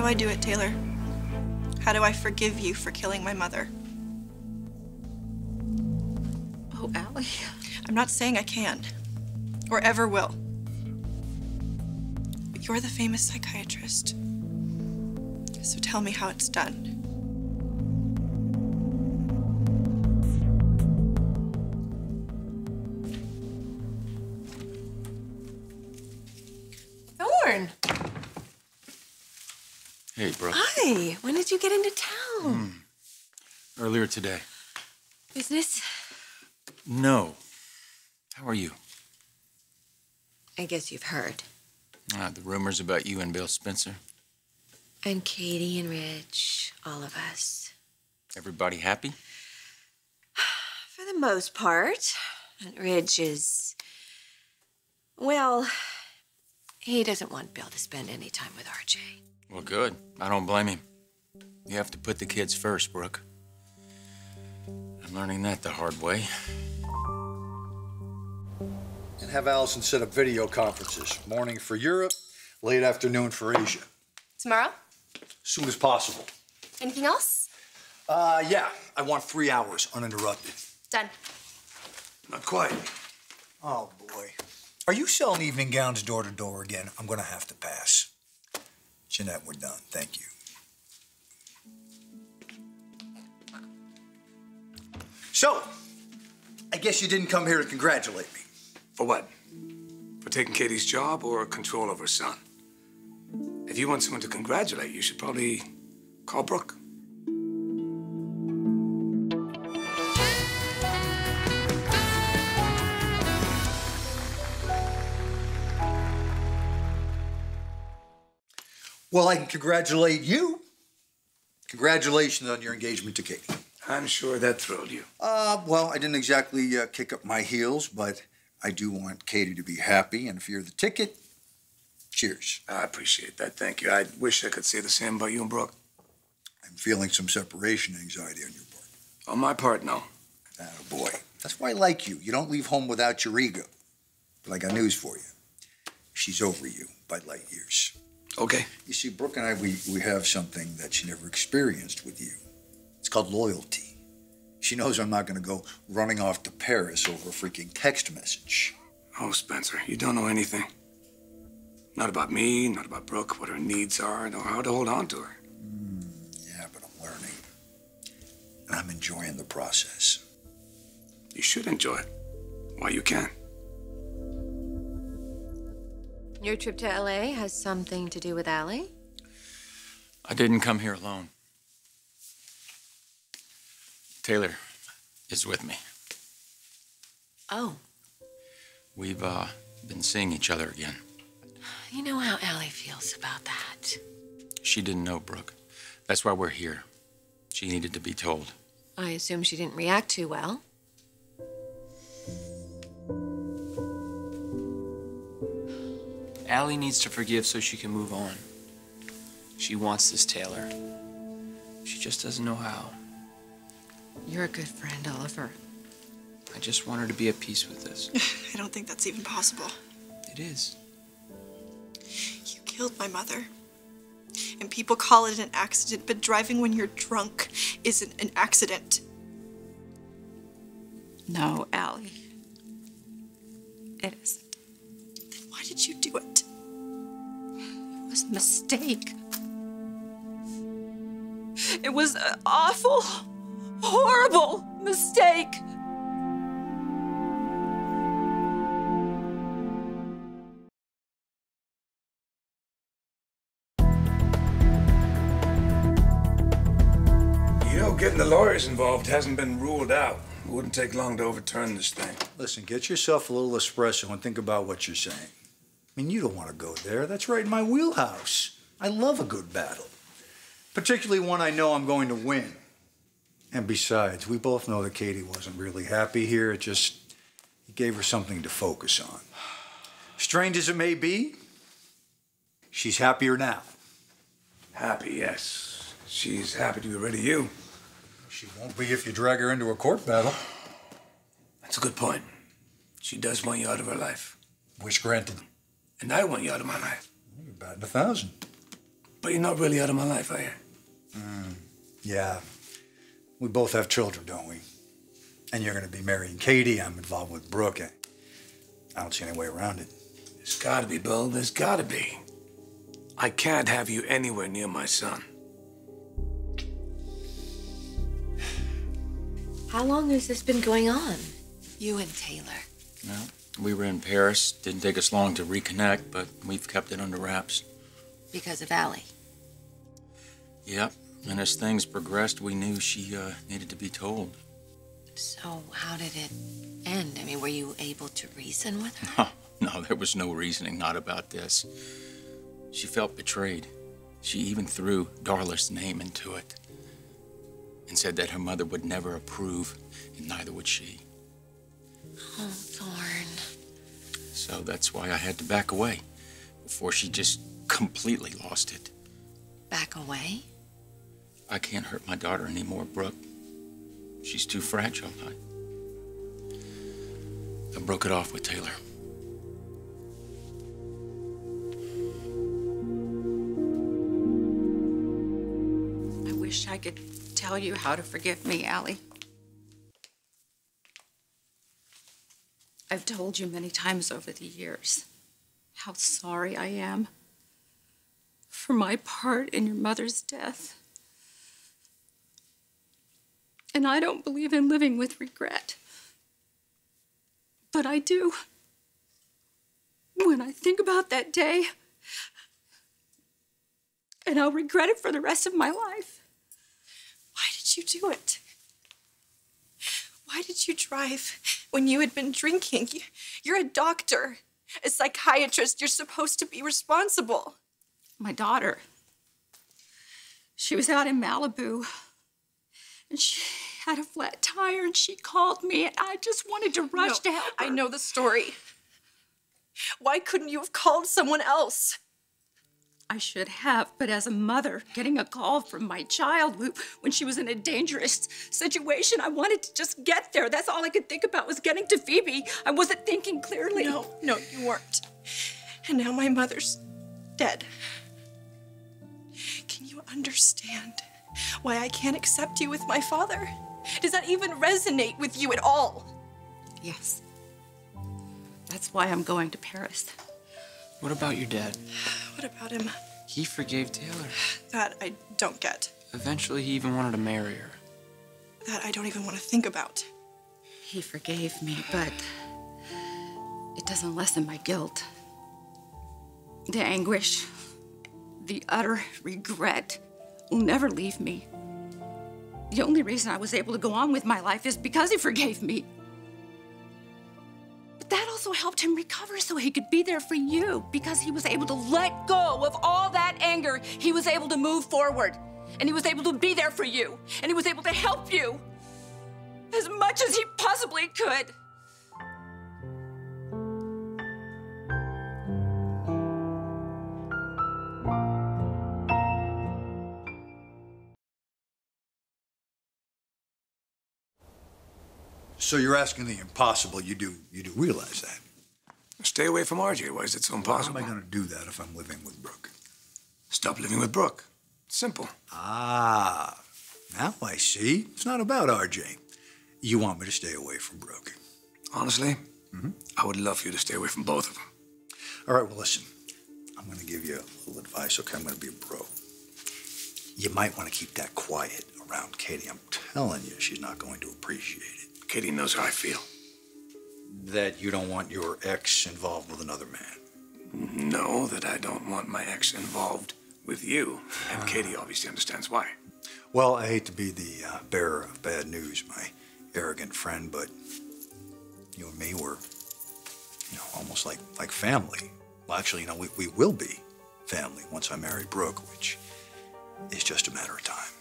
I do it, Taylor? How do I forgive you for killing my mother? Oh, Aly. I'm not saying I can, or ever will. But you're the famous psychiatrist. So tell me how it's done. Thorne. Hey, Brooke. Hi. When did you get into town? Earlier today. Business? No. How are you? I guess you've heard. The rumors about you and Bill Spencer. And Katie and Rich, all of us. Everybody happy? For the most part. And Rich is... well, he doesn't want Bill to spend any time with RJ. Well, good. I don't blame him. You have to put the kids first, Brooke. I'm learning that the hard way. And have Allison set up video conferences. Morning for Europe, late afternoon for Asia. Tomorrow? As soon as possible. Anything else? Yeah. I want 3 hours uninterrupted. Done. Not quite. Oh, boy. Are you selling evening gowns door to door again? I'm gonna have to pass. Jeanette, we're done. Thank you. So, I guess you didn't come here to congratulate me. For what? For taking Katie's job or control of her son? If you want someone to congratulate, you should probably call Brooke. Well, I can congratulate you. Congratulations on your engagement to Katie. I'm sure that thrilled you. Well, I didn't exactly kick up my heels, but I do want Katie to be happy, and if you're the ticket, cheers. I appreciate that, thank you. I wish I could say the same about you and Brooke. I'm feeling some separation anxiety on your part. On my part, no. Oh, boy. That's why I like you. You don't leave home without your ego. But I got news for you. She's over you by light years. Okay. You see, Brooke and I, we have something that she never experienced with you. It's called loyalty. She knows I'm not going to go running off to Paris over a freaking text message. Oh, Spencer, you don't know anything. Not about me, not about Brooke, what her needs are, nor how to hold on to her. Yeah, but I'm learning. And I'm enjoying the process. You should enjoy it while you can. Your trip to LA has something to do with Aly? I didn't come here alone. Taylor is with me. Oh. We've been seeing each other again. You know how Aly feels about that. She didn't know, Brooke. That's why we're here. She needed to be told. I assume she didn't react too well. Aly needs to forgive so she can move on. She wants this Taylor. She just doesn't know how. You're a good friend, Oliver. I just want her to be at peace with this. I don't think that's even possible. It is. You killed my mother. And people call it an accident, but driving when you're drunk isn't an accident. No, Aly. It isn't. Then why did you do it? It was a mistake. It was an awful, horrible mistake. You know, getting the lawyers involved hasn't been ruled out. It wouldn't take long to overturn this thing. Listen, get yourself a little espresso and think about what you're saying. I mean, you don't want to go there. That's right in my wheelhouse. I love a good battle, particularly one I know I'm going to win. And besides, we both know that Katie wasn't really happy here. It gave her something to focus on. Strange as it may be, she's happier now. Happy, yes. She's happy to be rid of you. She won't be if you drag her into a court battle. That's a good point. She does want you out of her life. Wish granted. And I want you out of my life. You're batting 1,000. But you're not really out of my life, are you? Yeah. We both have children, don't we? And you're going to be marrying Katie. I'm involved with Brooke. I don't see any way around it. There's gotta be, Bill. There's gotta be. I can't have you anywhere near my son. How long has this been going on? You and Taylor. Well, we were in Paris. Didn't take us long to reconnect, but we've kept it under wraps. Because of Aly. Yep. And as things progressed, we knew she needed to be told. So how did it end? I mean, were you able to reason with her? Huh. No, there was no reasoning, not about this. She felt betrayed. She even threw Darla's name into it and said that her mother would never approve, and neither would she. Oh, Thorne. So that's why I had to back away before she just completely lost it. Back away? I can't hurt my daughter anymore, Brooke. She's too fragile. I broke it off with Taylor. I wish I could tell you how to forgive me, Aly. I've told you many times over the years how sorry I am for my part in your mother's death. And I don't believe in living with regret. But I do. When I think about that day, and I'll regret it for the rest of my life. Why did you do it? Why did you drive when you had been drinking? You're a doctor, a psychiatrist. You're supposed to be responsible. My daughter, she was out in Malibu, and she had a flat tire, and she called me, and I just wanted to rush to help her. I know the story. Why couldn't you have called someone else? I should have, but as a mother, getting a call from my child when she was in a dangerous situation, I wanted to just get there. That's all I could think about was getting to Phoebe. I wasn't thinking clearly. No, you weren't. And now my mother's dead. Can you understand why I can't accept you with my father? Does that even resonate with you at all? Yes. That's why I'm going to Paris. What about your dad? What about him? He forgave Taylor. That I don't get. Eventually, he even wanted to marry her. That I don't even want to think about. He forgave me, but it doesn't lessen my guilt. The anguish, the utter regret will never leave me. The only reason I was able to go on with my life is because he forgave me. But that also helped him recover so he could be there for you, because he was able to let go of all that anger. He was able to move forward, and he was able to be there for you, and he was able to help you as much as he possibly could. So you're asking the impossible. You do realize that. Stay away from RJ. Why is it so How impossible? am I going to do that if I'm living with Brooke? Stop living with Brooke. Simple. Ah, now I see. It's not about RJ. You want me to stay away from Brooke. Honestly, I would love for you to stay away from both of them. All right, well, listen. I'm going to give you a little advice, okay? I'm going to be a bro. You might want to keep that quiet around Katie. I'm telling you, she's not going to appreciate it. Katie knows how I feel. That you don't want your ex involved with another man. No, that I don't want my ex involved with you. And Katie obviously understands why. Well, I hate to be the bearer of bad news, my arrogant friend, but you and me were, almost like family. Well, actually, we will be family once I marry Brooke, which is just a matter of time.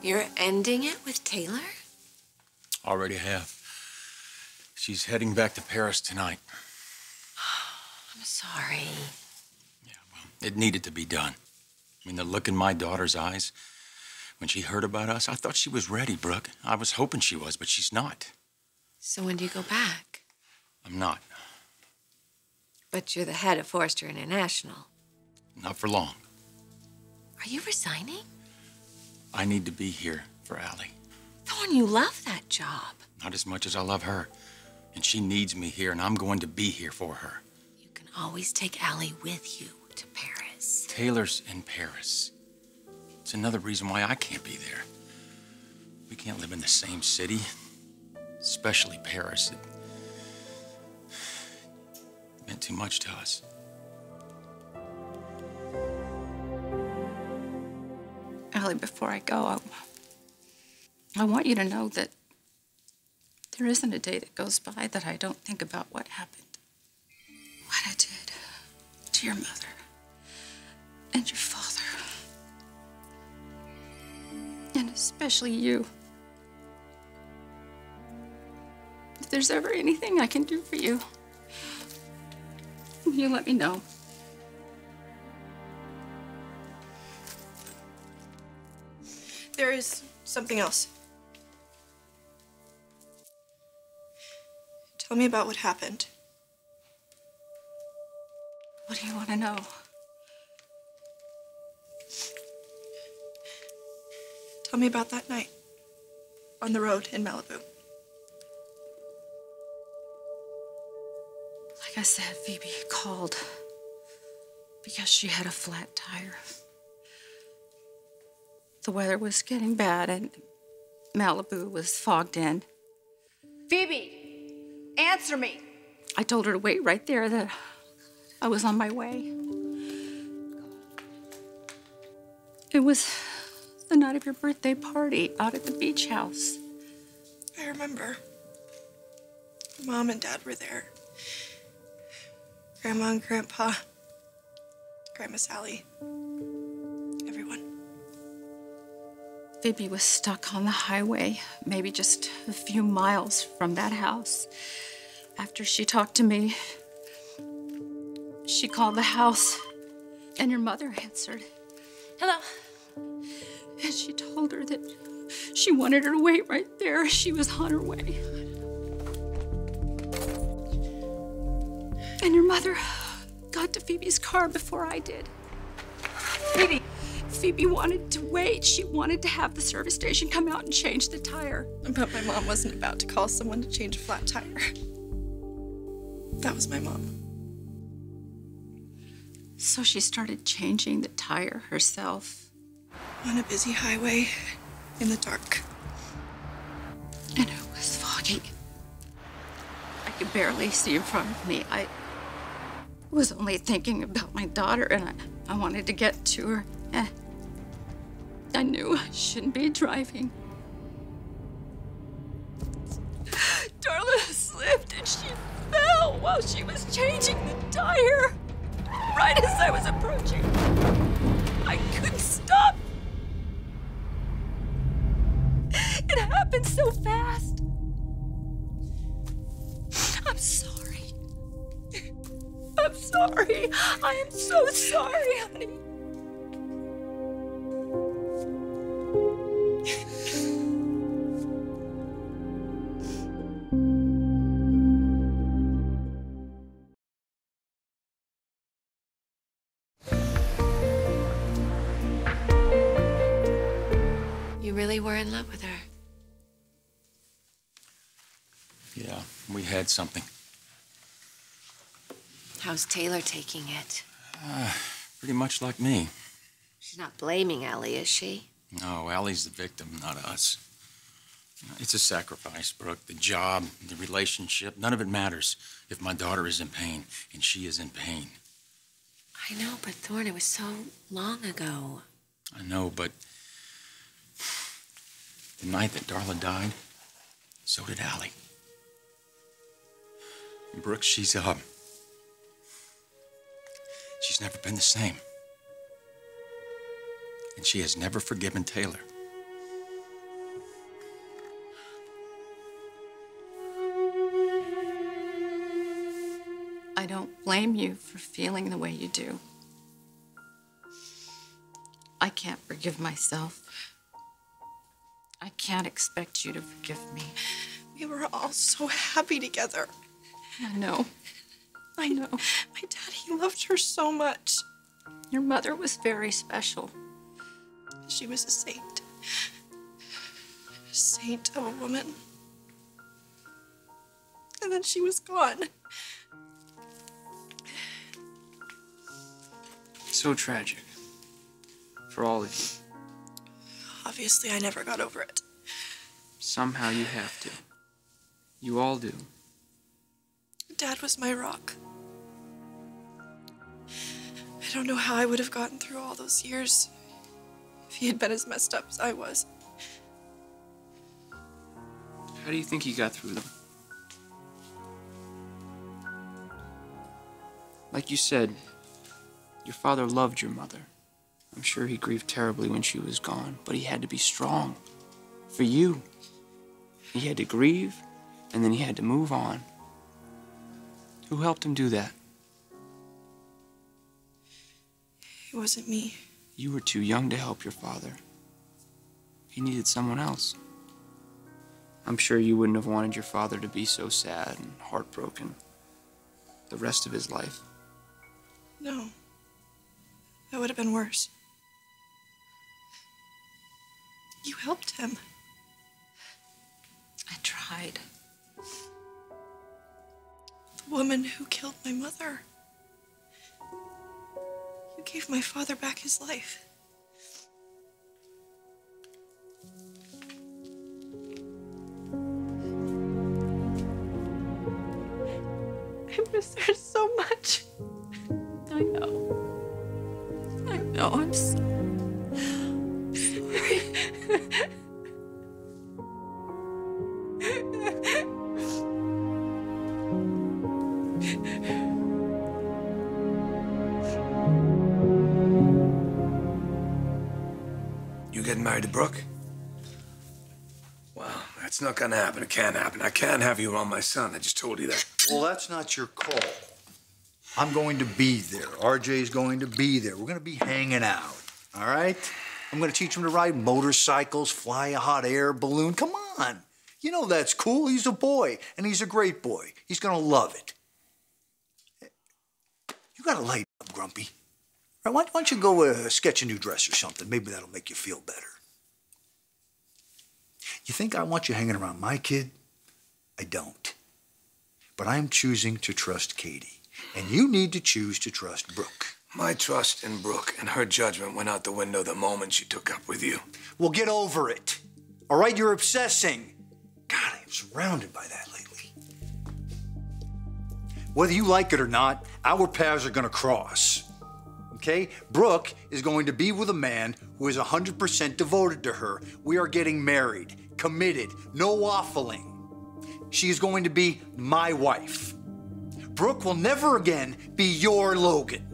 You're ending it with Taylor? Already have. She's heading back to Paris tonight. I'm sorry. Yeah, well, it needed to be done. I mean, the look in my daughter's eyes when she heard about us, I thought she was ready, Brooke. I was hoping she was, but she's not. So when do you go back? I'm not. But you're the head of Forrester International. Not for long. Are you resigning? I need to be here for Aly. Thorne, you love that job. Not as much as I love her. And she needs me here, and I'm going to be here for her. You can always take Aly with you to Paris. Taylor's in Paris. It's another reason why I can't be there. We can't live in the same city, especially Paris. It meant too much to us. Aly, before I go, I want you to know that there isn't a day that goes by that I don't think about what happened. What I did to your mother and your father. And especially you. If there's ever anything I can do for you, you let me know. There is something else. Tell me about what happened. What do you want to know? Tell me about that night on the road in Malibu. Like I said, Phoebe called because she had a flat tire. The weather was getting bad and Malibu was fogged in. Phoebe, answer me. I told her to wait right there, that I was on my way. It was the night of your birthday party out at the beach house. I remember. Mom and Dad were there. Grandma and Grandpa. Grandma Sally. Everyone. Phoebe was stuck on the highway, maybe just a few miles from that house. After she talked to me, she called the house, and your mother answered. Hello. And she told her that she wanted her to wait right there. She was on her way. And your mother got to Phoebe's car before I did. Phoebe wanted to wait. She wanted to have the service station come out and change the tire. But my mom wasn't about to call someone to change a flat tire. That was my mom. So she started changing the tire herself. On a busy highway in the dark. And it was foggy. I could barely see in front of me. I was only thinking about my daughter, and I wanted to get to her. I knew I shouldn't be driving. Darla slipped and she fell while she was changing the tire. Right as I was approaching. I couldn't stop. It happened so fast. I'm sorry. I'm sorry. I am so sorry, honey. You really were in love with her. Yeah, we had something. How's Taylor taking it? Pretty much like me. She's not blaming Aly, is she? No, Ally's the victim, not us. It's a sacrifice, Brooke. The job, the relationship, none of it matters if my daughter is in pain, and she is in pain. I know, but Thorne, it was so long ago. I know, but the night that Darla died, so did Aly. Brooke, she's never been the same. And she has never forgiven Taylor. I don't blame you for feeling the way you do. I can't forgive myself. I can't expect you to forgive me. We were all so happy together. I know. I know. My dad, he loved her so much. Your mother was very special. She was a saint. A saint of a woman. And then she was gone. So tragic. For all of you. Obviously, I never got over it. Somehow you have to. You all do. Dad was my rock. I don't know how I would have gotten through all those years if he had been as messed up as I was. How do you think you got through them? Like you said, your father loved your mother. I'm sure he grieved terribly when she was gone, but he had to be strong. For you. He had to grieve, and then he had to move on. Who helped him do that? It wasn't me. You were too young to help your father. He needed someone else. I'm sure you wouldn't have wanted your father to be so sad and heartbroken the rest of his life. No. That would have been worse. You helped him. I tried. The woman who killed my mother. You gave my father back his life. I miss her so much. I know. I know. I'm sorry. You getting married to Brooke? Well, that's not gonna happen. It can't happen. I can't have you around my son. I just told you that. Well, that's not your call. I'm going to be there. RJ's going to be there. We're going to be hanging out, all right? I'm going to teach him to ride motorcycles, fly a hot air balloon. Come on. You know that's cool. He's a boy, and he's a great boy. He's going to love it. You got to lighten up, Grumpy. All right, why don't you go sketch a new dress or something? Maybe that'll make you feel better. You think I want you hanging around my kid? I don't. But I'm choosing to trust Katie. And you need to choose to trust Brooke. My trust in Brooke and her judgment went out the window the moment she took up with you. Well, get over it. All right, you're obsessing. God, I'm surrounded by that lately. Whether you like it or not, our paths are going to cross. Okay? Brooke is going to be with a man who is 100% devoted to her. We are getting married, committed, no waffling. She is going to be my wife. Brooke will never again be your Logan.